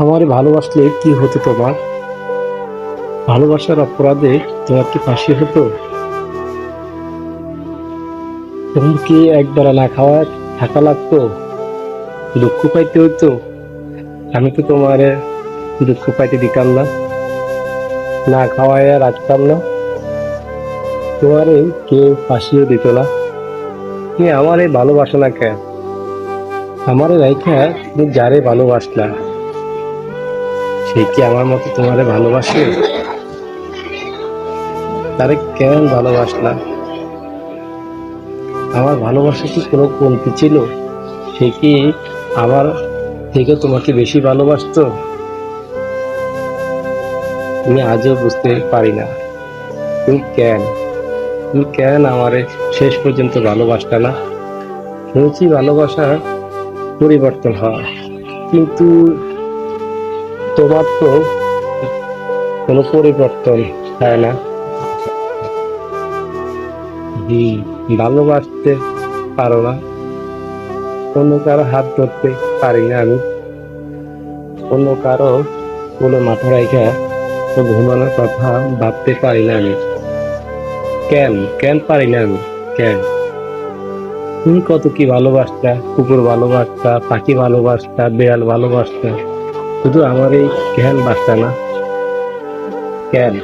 আমার ভালোবাসলে কি হতো তোমার? ভালোবাসার অপরাধে তোমার কি ফাঁসি হতো? তুমি কি একবার না খাওয়া থাকা লাগতো? দুঃখ পাইতে হইতো? আমি তো তোমার দুঃখ পাইতে দিতাম না, না খাওয়ায় রাখতাম না, তোমারে কেউ ফাঁসিও দিত না। তুমি আমারে ভালোবাসো না কেন? আমারে রাইখা তুমি যারে ভালোবাসলা, সে কি আমার মতো তোমারে ভালোবাসে? তারে কেন ভালোবাসলা? আমার ভালোবাসা কি কোনো কমতি ছিল? সে কি আমার থেকে তোমাকে বেশি ভালোবাসতো? তুমি আজও বুঝতে পারি না, তুমি কেন তুমি কেন আমারে শেষ পর্যন্ত ভালোবাসতা না? শুনেছি ভালোবাসা পরিবর্তন হয়, কিন্তু তোমার তো কোনো পরিবর্তন হয় না। হম, ভালোবাসতে পারো না, অন্য কারো হাত ধরতে পারি না আমি, অন্য কারো কোলে মাথা রাখা তো ঘুমানোর কথা ভাবতে পারি না আমি। কেন কেন পারি না আমি? কেন? তুমি কত কি ভালোবাসতা, কুকুর ভালোবাসতা, পাখি ভালোবাসতা, বেড়াল ভালোবাসতা, শুধু আমার এই কেন বাসতা না? কেন?